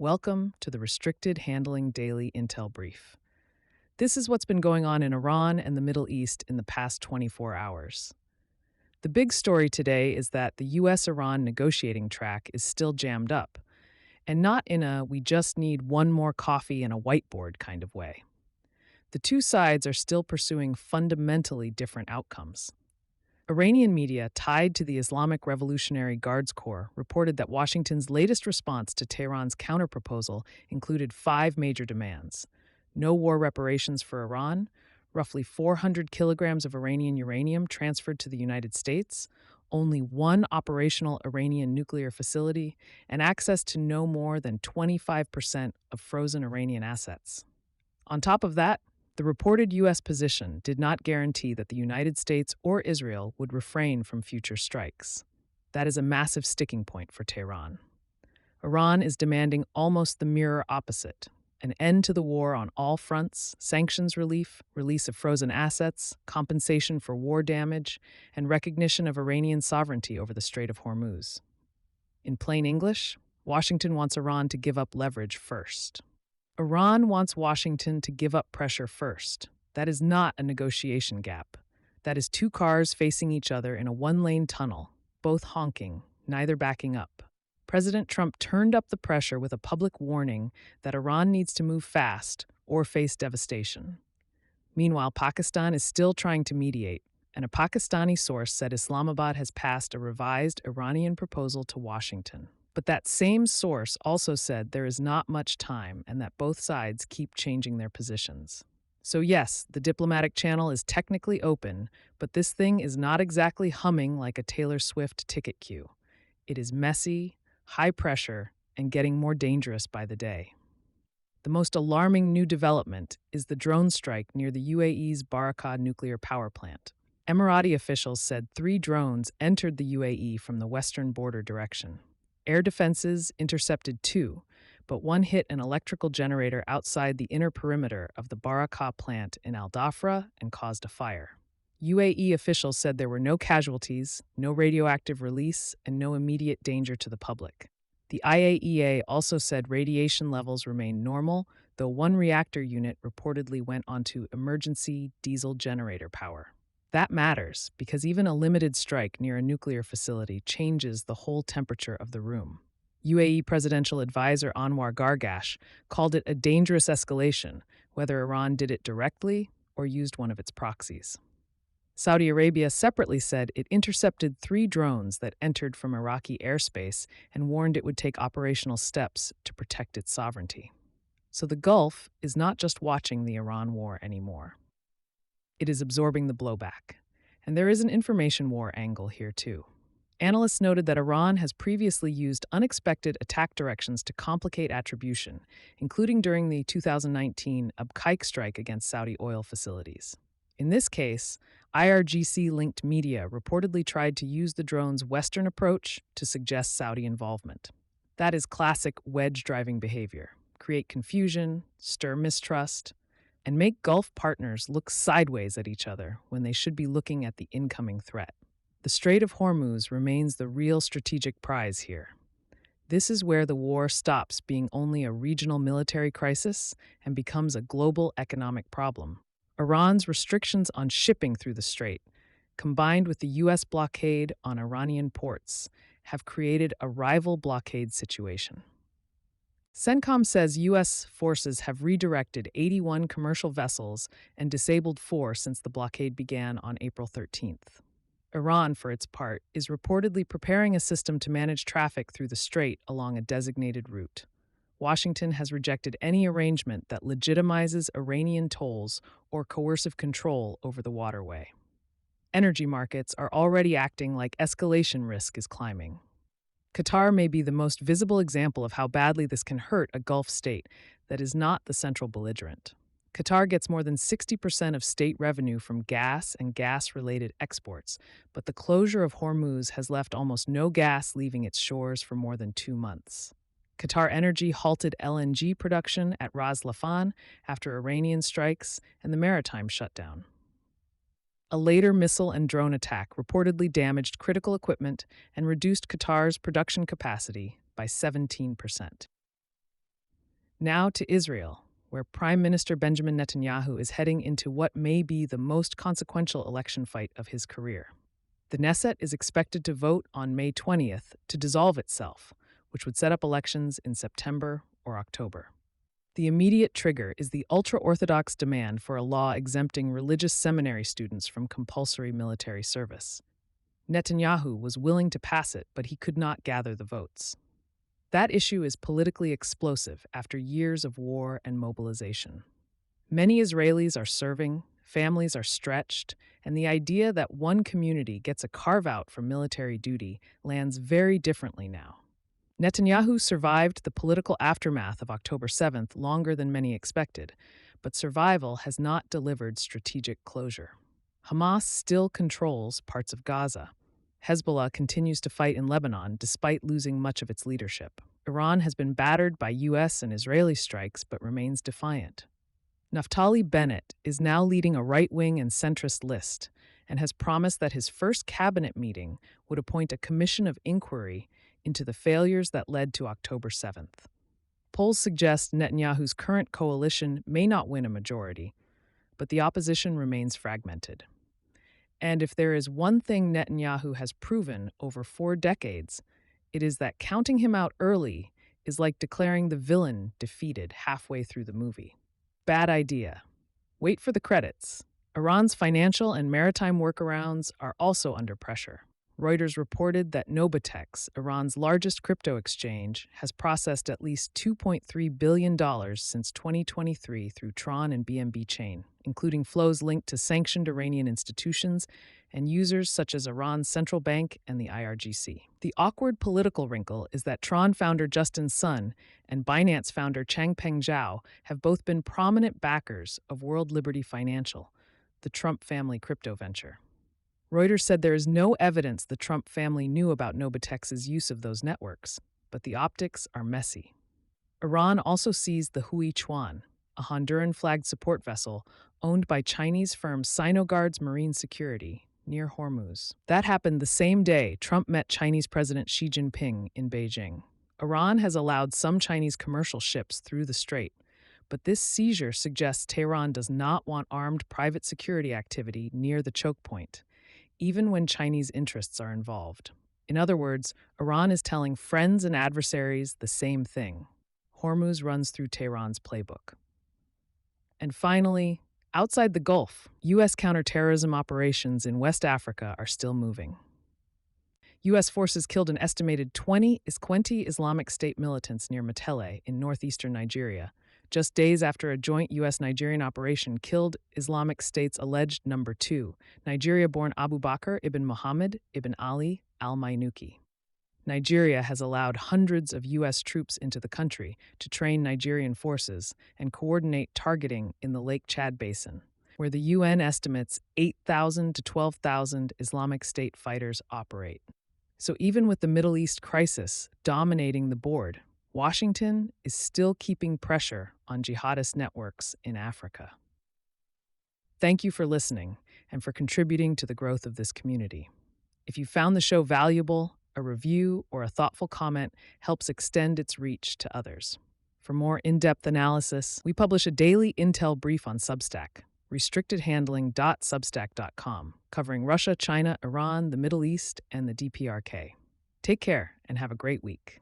Welcome to the Restricted Handling Daily Intel Brief. This is what's been going on in Iran and the Middle East in the past 24 hours. The big story today is that the US-Iran negotiating track is still jammed up, and not in a we just need one more coffee and a whiteboard kind of way. The two sides are still pursuing fundamentally different outcomes. Iranian media tied to the Islamic Revolutionary Guards Corps reported that Washington's latest response to Tehran's counterproposal included 5 major demands: no war reparations for Iran, roughly 400 kilograms of Iranian uranium transferred to the United States, only one operational Iranian nuclear facility, and access to no more than 25% of frozen Iranian assets. On top of that, the reported U.S. position did not guarantee that the United States or Israel would refrain from future strikes. That is a massive sticking point for Tehran. Iran is demanding almost the mirror opposite: an end to the war on all fronts, sanctions relief, release of frozen assets, compensation for war damage, and recognition of Iranian sovereignty over the Strait of Hormuz. In plain English, Washington wants Iran to give up leverage first. Iran wants Washington to give up pressure first. That is not a negotiation gap. That is two cars facing each other in a one-lane tunnel, both honking, neither backing up. President Trump turned up the pressure with a public warning that Iran needs to move fast or face devastation. Meanwhile, Pakistan is still trying to mediate, and a Pakistani source said Islamabad has passed a revised Iranian proposal to Washington. But that same source also said there is not much time and that both sides keep changing their positions. So yes, the diplomatic channel is technically open, but this thing is not exactly humming like a Taylor Swift ticket queue. It is messy, high pressure, and getting more dangerous by the day. The most alarming new development is the drone strike near the UAE's Barakah nuclear power plant. Emirati officials said 3 drones entered the UAE from the western border direction. Air defenses intercepted 2, but one hit an electrical generator outside the inner perimeter of the Barakah plant in Al Dhafra and caused a fire. UAE officials said there were no casualties, no radioactive release, and no immediate danger to the public. The IAEA also said radiation levels remained normal, though one reactor unit reportedly went onto emergency diesel generator power. That matters because even a limited strike near a nuclear facility changes the whole temperature of the room. UAE Presidential Advisor Anwar Gargash called it a dangerous escalation, whether Iran did it directly or used one of its proxies. Saudi Arabia separately said it intercepted 3 drones that entered from Iraqi airspace and warned it would take operational steps to protect its sovereignty. So the Gulf is not just watching the Iran war anymore. It is absorbing the blowback. And there is an information war angle here too. Analysts noted that Iran has previously used unexpected attack directions to complicate attribution, including during the 2019 Abqaiq strike against Saudi oil facilities. In this case, IRGC-linked media reportedly tried to use the drone's Western approach to suggest Saudi involvement. That is classic wedge-driving behavior: create confusion, stir mistrust, and make Gulf partners look sideways at each other when they should be looking at the incoming threat. The Strait of Hormuz remains the real strategic prize here. This is where the war stops being only a regional military crisis and becomes a global economic problem. Iran's restrictions on shipping through the strait, combined with the U.S. blockade on Iranian ports, have created a rival blockade situation. CENTCOM says U.S. forces have redirected 81 commercial vessels and disabled 4 since the blockade began on April 13th. Iran, for its part, is reportedly preparing a system to manage traffic through the strait along a designated route. Washington has rejected any arrangement that legitimizes Iranian tolls or coercive control over the waterway. Energy markets are already acting like escalation risk is climbing. Qatar may be the most visible example of how badly this can hurt a Gulf state that is not the central belligerent. Qatar gets more than 60% of state revenue from gas and gas-related exports, but the closure of Hormuz has left almost no gas leaving its shores for more than 2 months. Qatar Energy halted LNG production at Ras Laffan after Iranian strikes and the maritime shutdown. A later missile and drone attack reportedly damaged critical equipment and reduced Qatar's production capacity by 17%. Now to Israel, where Prime Minister Benjamin Netanyahu is heading into what may be the most consequential election fight of his career. The Knesset is expected to vote on May 20th to dissolve itself, which would set up elections in September or October. The immediate trigger is the ultra-Orthodox demand for a law exempting religious seminary students from compulsory military service. Netanyahu was willing to pass it, but he could not gather the votes. That issue is politically explosive after years of war and mobilization. Many Israelis are serving, families are stretched, and the idea that one community gets a carve-out from military duty lands very differently now. Netanyahu survived the political aftermath of October 7th longer than many expected, but survival has not delivered strategic closure. Hamas still controls parts of Gaza. Hezbollah continues to fight in Lebanon despite losing much of its leadership. Iran has been battered by US and Israeli strikes but remains defiant. Naftali Bennett is now leading a right-wing and centrist list and has promised that his first cabinet meeting would appoint a commission of inquiry into the failures that led to October 7th. Polls suggest Netanyahu's current coalition may not win a majority, but the opposition remains fragmented. And if there is one thing Netanyahu has proven over 4 decades, it is that counting him out early is like declaring the villain defeated halfway through the movie. Bad idea. Wait for the credits. Iran's financial and maritime workarounds are also under pressure. Reuters reported that Nobatex, Iran's largest crypto exchange, has processed at least $2.3 billion since 2023 through Tron and BNB Chain, including flows linked to sanctioned Iranian institutions and users such as Iran's central bank and the IRGC. The awkward political wrinkle is that Tron founder Justin Sun and Binance founder Changpeng Zhao have both been prominent backers of World Liberty Financial, the Trump family crypto venture. Reuters said there is no evidence the Trump family knew about Nobatex's use of those networks, but the optics are messy. Iran also seized the Hui Chuan, a Honduran-flagged support vessel owned by Chinese firm Sinogard's Marine Security, near Hormuz. That happened the same day Trump met Chinese President Xi Jinping in Beijing. Iran has allowed some Chinese commercial ships through the strait, but this seizure suggests Tehran does not want armed private security activity near the chokepoint, even when Chinese interests are involved. In other words, Iran is telling friends and adversaries the same thing. Hormuz runs through Tehran's playbook. And finally, outside the Gulf, U.S. counterterrorism operations in West Africa are still moving. U.S. forces killed an estimated 20 Islamic State militants near Metele in northeastern Nigeria, just days after a joint U.S.-Nigerian operation killed Islamic State's alleged number 2, Nigeria-born Abu Bakr ibn Muhammad ibn Ali al-Mainuki. Nigeria has allowed hundreds of U.S. troops into the country to train Nigerian forces and coordinate targeting in the Lake Chad Basin, where the UN estimates 8,000 to 12,000 Islamic State fighters operate. So even with the Middle East crisis dominating the board, Washington is still keeping pressure on jihadist networks in Africa. Thank you for listening and for contributing to the growth of this community. If you found the show valuable, a review or a thoughtful comment helps extend its reach to others. For more in-depth analysis, we publish a daily intel brief on Substack, restrictedhandling.substack.com, covering Russia, China, Iran, the Middle East, and the DPRK. Take care and have a great week.